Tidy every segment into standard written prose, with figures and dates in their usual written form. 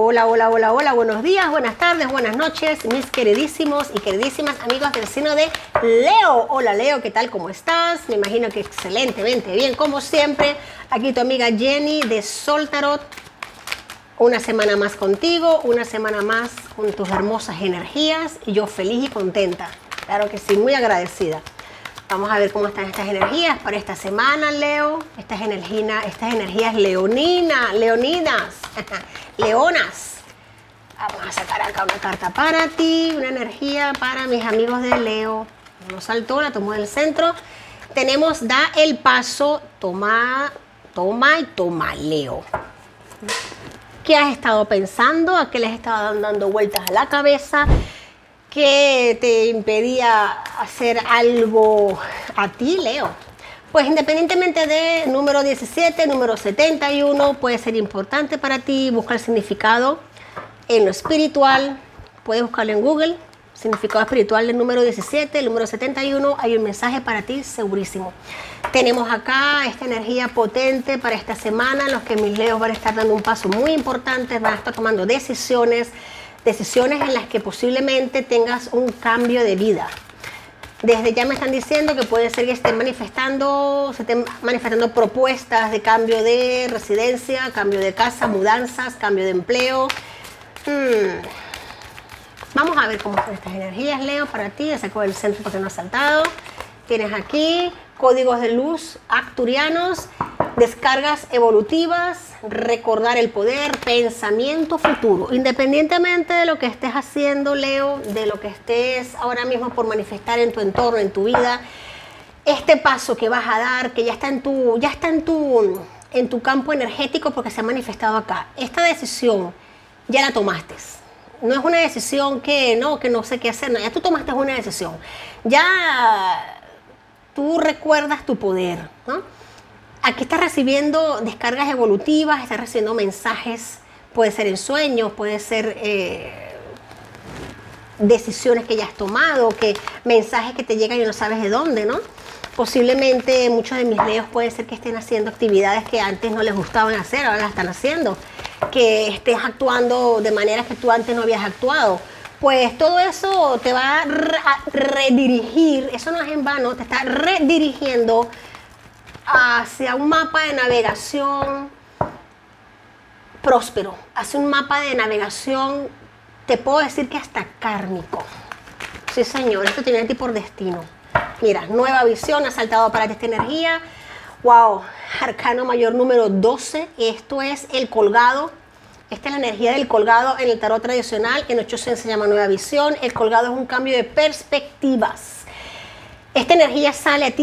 Hola, hola, hola, hola, buenos días, buenas tardes, buenas noches, mis queridísimos y queridísimas amigos del signo de Leo. Hola Leo, ¿qué tal? ¿Cómo estás? Me imagino que excelentemente bien, como siempre. Aquí tu amiga Jenny de Sol Tarot. Una semana más contigo, una semana más con tus hermosas energías y yo feliz y contenta. Claro que sí, muy agradecida. Vamos a ver cómo están estas energías para esta semana, Leo. Estas energías leoninas, leonas. Vamos a sacar acá una carta para ti, una energía para mis amigos de Leo. No saltó, la tomó del centro. Tenemos da el paso, toma y toma, Leo. ¿Qué has estado pensando? ¿A qué les has estado dando vueltas a la cabeza? ¿Qué te impedía hacer algo a ti, Leo? Pues independientemente de número 17, número 71, puede ser importante para ti buscar significado en lo espiritual. Puedes buscarlo en Google, significado espiritual del número 17, el número 71, hay un mensaje para ti segurísimo. Tenemos acá esta energía potente para esta semana, en los que mis Leos van a estar dando un paso muy importante, van a estar tomando decisiones en las que posiblemente tengas un cambio de vida. Desde ya me están diciendo que puede ser que se estén manifestando propuestas de cambio de residencia, cambio de casa, mudanzas, cambio de empleo. Vamos a ver cómo están estas energías, Leo, para ti. Ya sacó del centro porque no ha saltado. Tienes aquí códigos de luz acturianos, descargas evolutivas, recordar el poder, pensamiento futuro. Independientemente de lo que estés haciendo, Leo, de lo que estés ahora mismo por manifestar en tu entorno, en tu vida, este paso que vas a dar, que ya está en tu campo energético porque se ha manifestado acá. Esta decisión ya la tomaste. No es una decisión que no sé qué hacer. No, ya tú tomaste una decisión. Ya tú recuerdas tu poder, ¿no? Aquí estás recibiendo descargas evolutivas, estás recibiendo mensajes, puede ser en sueños, puede ser decisiones que ya has tomado, mensajes que te llegan y no sabes de dónde, ¿no? Posiblemente muchos de mis leos puede ser que estén haciendo actividades que antes no les gustaban hacer, ahora las están haciendo, que estés actuando de maneras que tú antes no habías actuado. Pues todo eso te va a redirigir, eso no es en vano, te está redirigiendo hacia un mapa de navegación próspero, hacia un mapa de navegación, te puedo decir que hasta kármico. Sí, señor, esto tiene a ti por destino. Mira, nueva visión, ha saltado para ti esta energía. Wow, arcano mayor número 12, esto es el colgado. Esta es la energía del colgado en el tarot tradicional, en 800 se llama nueva visión. El colgado es un cambio de perspectivas. Esta energía sale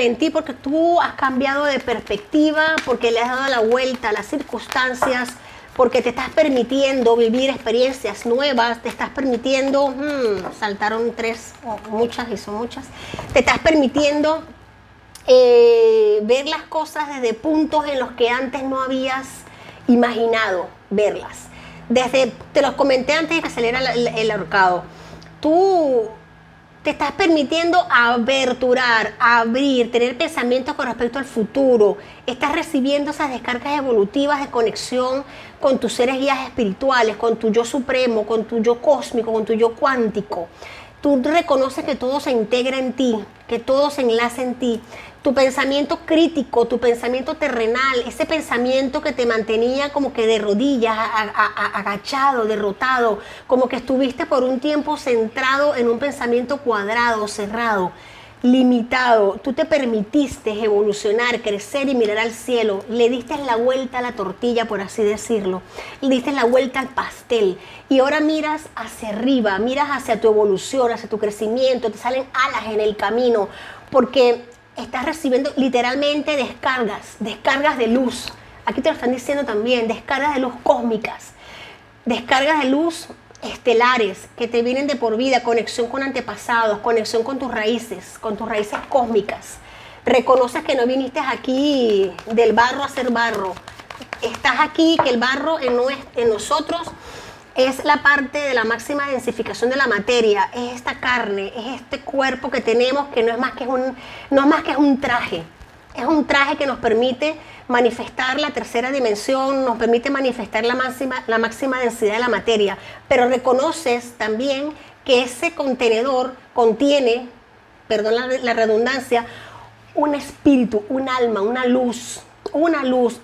en ti porque tú has cambiado de perspectiva, porque le has dado la vuelta a las circunstancias, porque te estás permitiendo vivir experiencias nuevas, te estás permitiendo, saltaron tres, muchas y son muchas, te estás permitiendo ver las cosas desde puntos en los que antes no habías imaginado verlas. Te los comenté antes de que saliera el ahorcado. Tú te estás permitiendo aberturar, abrir, tener pensamientos con respecto al futuro. Estás recibiendo esas descargas evolutivas de conexión con tus seres guías espirituales, con tu yo supremo, con tu yo cósmico, con tu yo cuántico. Tú reconoces que todo se integra en ti, que todo se enlaza en ti. Tu pensamiento crítico, tu pensamiento terrenal, ese pensamiento que te mantenía como que de rodillas, agachado, derrotado, como que estuviste por un tiempo centrado en un pensamiento cuadrado, cerrado, limitado. Tú te permitiste evolucionar, crecer y mirar al cielo. Le diste la vuelta a la tortilla, por así decirlo. Le diste la vuelta al pastel. Y ahora miras hacia arriba, miras hacia tu evolución, hacia tu crecimiento. Te salen alas en el camino, porque estás recibiendo literalmente descargas de luz. Aquí te lo están diciendo también, descargas de luz cósmicas, descargas de luz estelares que te vienen de por vida, conexión con antepasados, conexión con tus raíces cósmicas. Reconoces que no viniste aquí del barro a ser barro. Estás aquí, que el barro en nosotros es la parte de la máxima densificación de la materia, es esta carne, es este cuerpo que tenemos que no es más que un traje. Es un traje que nos permite manifestar la tercera dimensión, nos permite manifestar la máxima densidad de la materia, pero reconoces también que ese contenedor contiene, perdón la redundancia, un espíritu, un alma, una luz,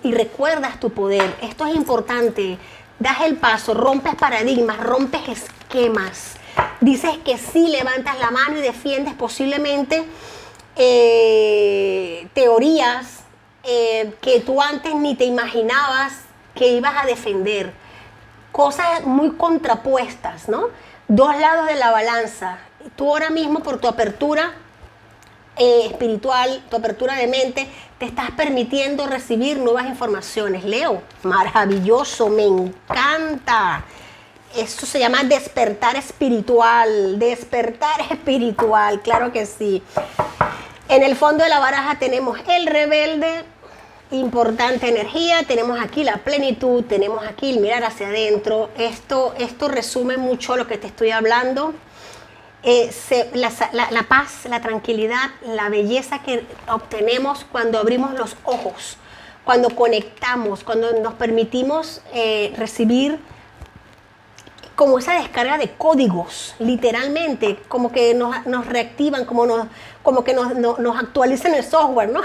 y recuerdas tu poder. Esto es importante. Das el paso, rompes paradigmas, rompes esquemas. Dices que sí, levantas la mano y defiendes posiblemente teorías que tú antes ni te imaginabas que ibas a defender. Cosas muy contrapuestas, ¿no? Dos lados de la balanza. Tú ahora mismo, por tu apertura espiritual, tu apertura de mente, te estás permitiendo recibir nuevas informaciones. Leo, maravilloso, me encanta. Eso se llama despertar espiritual, claro que sí. En el fondo de la baraja tenemos el rebelde, importante energía, tenemos aquí la plenitud, tenemos aquí el mirar hacia adentro. Esto resume mucho lo que te estoy hablando. La paz, la tranquilidad, la belleza que obtenemos cuando abrimos los ojos, cuando conectamos, cuando nos permitimos recibir como esa descarga de códigos, literalmente, como que nos reactivan, como que nos actualizan el software, ¿no?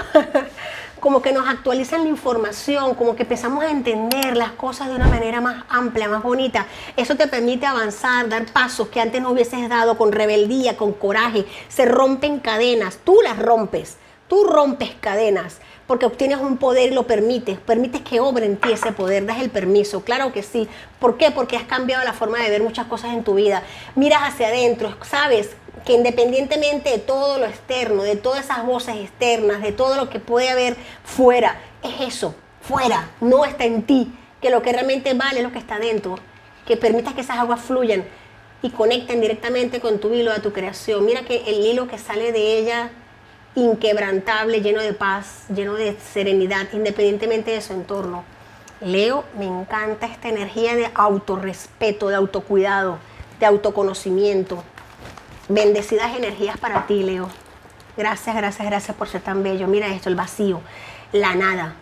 Como que nos actualizan la información, como que empezamos a entender las cosas de una manera más amplia, más bonita. Eso te permite avanzar, dar pasos que antes no hubieses dado con rebeldía, con coraje. Se rompen cadenas, tú las rompes, tú rompes cadenas, porque obtienes un poder y lo permites que obre en ti ese poder, das el permiso, claro que sí. ¿Por qué? Porque has cambiado la forma de ver muchas cosas en tu vida. Miras hacia adentro, sabes que independientemente de todo lo externo, de todas esas voces externas, de todo lo que puede haber fuera, es eso, fuera, no está en ti, que lo que realmente vale es lo que está dentro, que permitas que esas aguas fluyan y conecten directamente con tu hilo de tu creación. Mira que el hilo que sale de ella, inquebrantable, lleno de paz, lleno de serenidad, independientemente de su entorno. Leo, me encanta esta energía de autorrespeto, de autocuidado, de autoconocimiento. Bendecidas energías para ti, Leo. Gracias, gracias, gracias por ser tan bello. Mira esto, el vacío, la nada,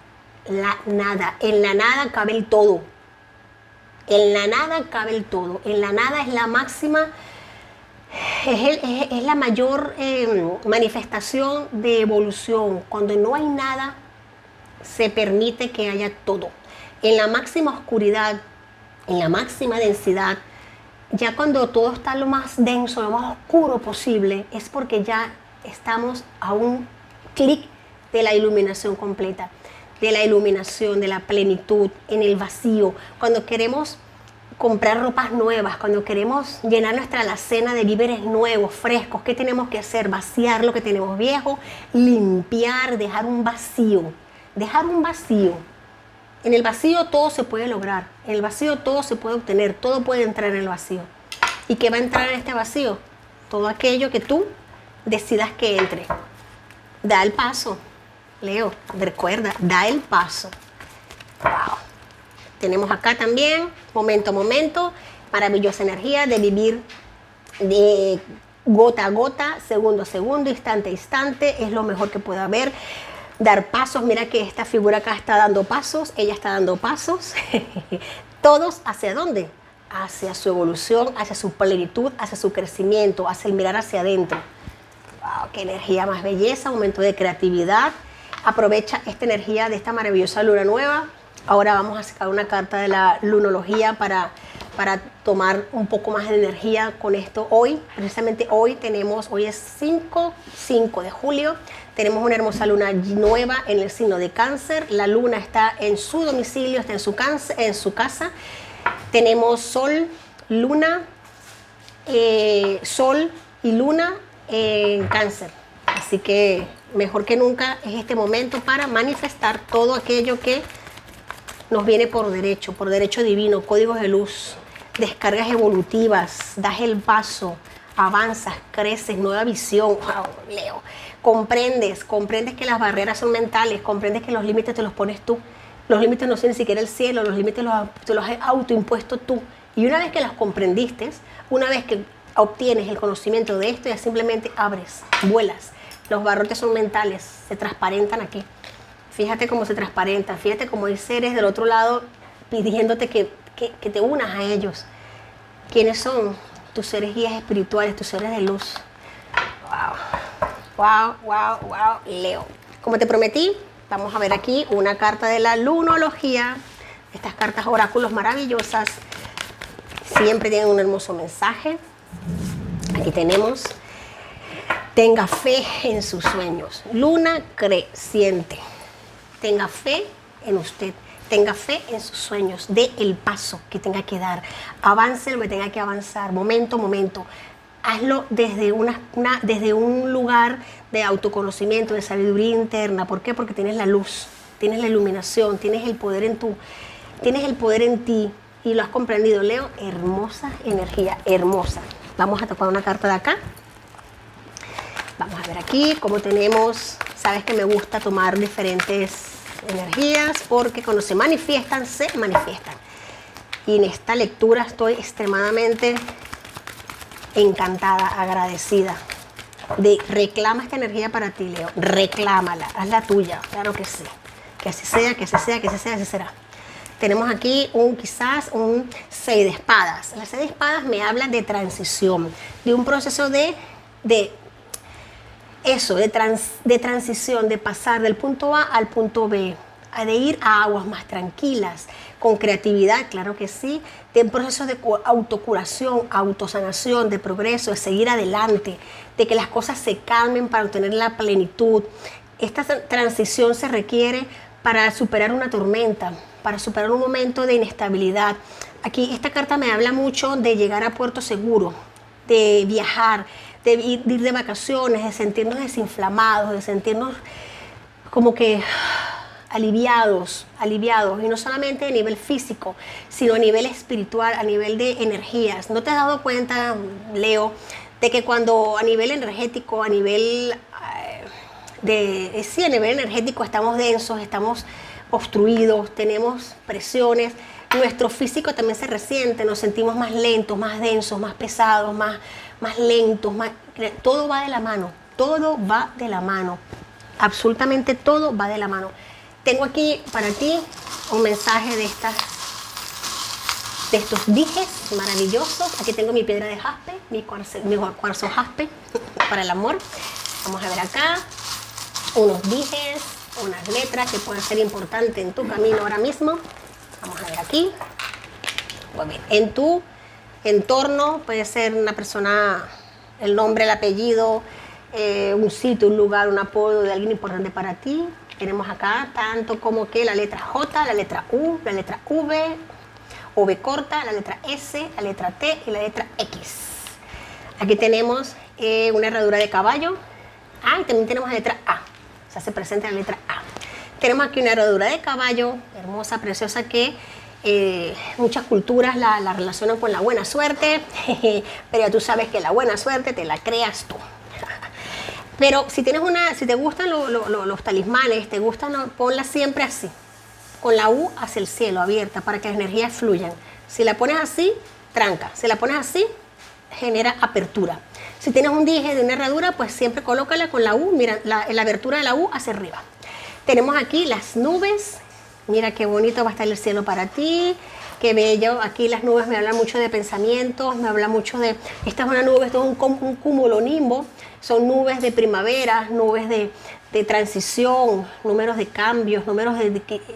la nada. En la nada cabe el todo. En la nada cabe el todo. En la nada es la máxima, es la mayor manifestación de evolución. Cuando no hay nada, se permite que haya todo. En la máxima oscuridad, en la máxima densidad, ya cuando todo está lo más denso, lo más oscuro posible, es porque ya estamos a un clic de la iluminación completa, de la iluminación, de la plenitud, en el vacío. Cuando queremos comprar ropas nuevas, cuando queremos llenar nuestra alacena de víveres nuevos, frescos, ¿qué tenemos que hacer? Vaciar lo que tenemos viejo, limpiar, dejar un vacío, dejar un vacío. En el vacío todo se puede lograr, en el vacío todo se puede obtener, todo puede entrar en el vacío. ¿Y qué va a entrar en este vacío? Todo aquello que tú decidas que entre. Da el paso, Leo, recuerda, da el paso. Wow. Tenemos acá también, momento a momento, maravillosa energía de vivir de gota a gota, segundo a segundo, instante a instante, es lo mejor que puede haber. Dar pasos, mira que esta figura acá está dando pasos, ella está dando pasos, todos ¿hacia dónde? Hacia su evolución, hacia su plenitud, hacia su crecimiento, hacia el mirar hacia adentro. Wow, qué energía más belleza, momento de creatividad. Aprovecha esta energía de esta maravillosa luna nueva. Ahora vamos a sacar una carta de la lunología para tomar un poco más de energía con esto hoy. Precisamente hoy es 5 de julio. Tenemos una hermosa luna nueva en el signo de Cáncer. La luna está en su domicilio, está en su casa. Tenemos sol, luna, sol y luna en Cáncer. Así que mejor que nunca es este momento para manifestar todo aquello que nos viene por derecho divino, códigos de luz, descargas evolutivas, das el paso, avanzas, creces, nueva visión. Wow, Leo, comprendes que las barreras son mentales, comprendes que los límites te los pones tú. Los límites no son ni siquiera el cielo, los límites te los has autoimpuesto tú. Y una vez que los comprendiste, una vez que obtienes el conocimiento de esto, ya simplemente abres, vuelas. Los barrotes son mentales, se transparentan aquí. Fíjate cómo se transparentan, fíjate cómo hay seres del otro lado pidiéndote que te unas a ellos. ¿Quiénes son? Tus seres guías espirituales, tus seres de luz. Wow, wow, wow, wow, Leo. Como te prometí, vamos a ver aquí una carta de la lunología. Estas cartas oráculos maravillosas siempre tienen un hermoso mensaje. Aquí tenemos: tenga fe en sus sueños. Luna creciente. Tenga fe en usted. Tenga fe en sus sueños. Dé el paso que tenga que dar. Avance lo que tenga que avanzar. Momento, momento. Hazlo desde un lugar de autoconocimiento, de sabiduría interna. ¿Por qué? Porque tienes la luz, tienes la iluminación, tienes el poder en ti y lo has comprendido, Leo. Hermosa energía, hermosa. Vamos a tocar una carta de acá. Vamos a ver aquí cómo tenemos. Sabes que me gusta tomar diferentes energías porque cuando se manifiestan. Y en esta lectura estoy extremadamente encantada, agradecida. Reclama esta energía para ti, Leo. Reclámala, hazla tuya, claro que sí. Que así sea, que así sea, que así sea, así será. Tenemos aquí quizás un 6 de espadas. La 6 de espadas me habla de transición, de un proceso de transición, de pasar del punto A al punto B, de ir a aguas más tranquilas, con creatividad, claro que sí, de un proceso de autocuración, autosanación, de progreso, de seguir adelante, de que las cosas se calmen para obtener la plenitud. Esta transición se requiere para superar una tormenta, para superar un momento de inestabilidad. Aquí esta carta me habla mucho de llegar a puerto seguro, de viajar, de ir de vacaciones, de sentirnos desinflamados, de sentirnos como que aliviados, y no solamente a nivel físico, sino a nivel espiritual, a nivel de energías. ¿No te has dado cuenta, Leo, de que cuando a nivel energético, a nivel energético estamos densos, estamos obstruidos, tenemos presiones, nuestro físico también se resiente, nos sentimos más lentos, más densos, más pesados, más lentos, todo va de la mano, todo va de la mano, absolutamente todo va de la mano. Tengo aquí para ti un mensaje de estos dijes maravillosos. Aquí tengo mi piedra de jaspe, mi cuarzo jaspe para el amor. Vamos a ver acá unos dijes, unas letras que pueden ser importantes en tu camino ahora mismo. Vamos a ver aquí. Pues bien, en tu entorno puede ser una persona, el nombre, el apellido, un sitio, un lugar, un apodo de alguien importante para ti. Tenemos acá tanto como que la letra J, la letra U, la letra V, o V corta, la letra S, la letra T y la letra X. Aquí tenemos una herradura de caballo. Y también tenemos la letra A. O sea, se presenta la letra A. Tenemos aquí una herradura de caballo, hermosa, preciosa, que muchas culturas la relacionan con la buena suerte, pero ya tú sabes que la buena suerte te la creas tú. Pero si te gustan los talismanes, te gustan, ponla siempre así, con la U hacia el cielo, abierta, para que las energías fluyan. Si la pones así, tranca. Si la pones así, genera apertura. Si tienes un dije de una herradura, pues siempre colócala con la U, mira, la abertura de la U hacia arriba. Tenemos aquí las nubes. Mira qué bonito va a estar el cielo para ti. Qué bello. Aquí las nubes me hablan mucho de pensamientos, me habla mucho de... Esta es una nube, esto es un cúmulo nimbo. Son nubes de primavera, nubes de transición, números de cambios, números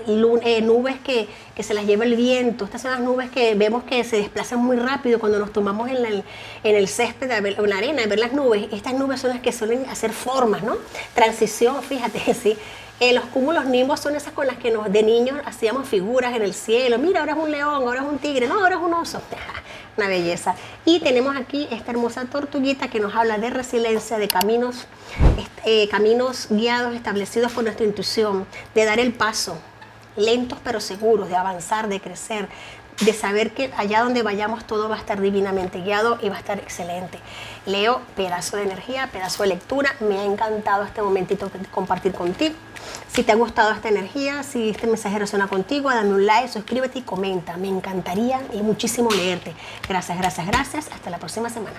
nubes que se las lleva el viento. Estas son las nubes que vemos que se desplazan muy rápido cuando nos tomamos en el césped, en la arena, de ver las nubes. Estas nubes son las que suelen hacer formas, ¿no? Transición, fíjate, sí. Los cúmulos nimbos son esas con las que de niños hacíamos figuras en el cielo. Mira, ahora es un león, ahora es un tigre, no, ahora es un oso. Una belleza. Y tenemos aquí esta hermosa tortuguita que nos habla de resiliencia, de caminos guiados, establecidos por nuestra intuición, de dar el paso, lentos pero seguros, de avanzar, de crecer, de saber que allá donde vayamos todo va a estar divinamente guiado y va a estar excelente. Leo, pedazo de energía, pedazo de lectura. Me ha encantado este momentito compartir contigo. Si te ha gustado esta energía, si este mensaje resuena contigo, dame un like, suscríbete y comenta. Me encantaría y muchísimo leerte. Gracias, gracias, gracias. Hasta la próxima semana.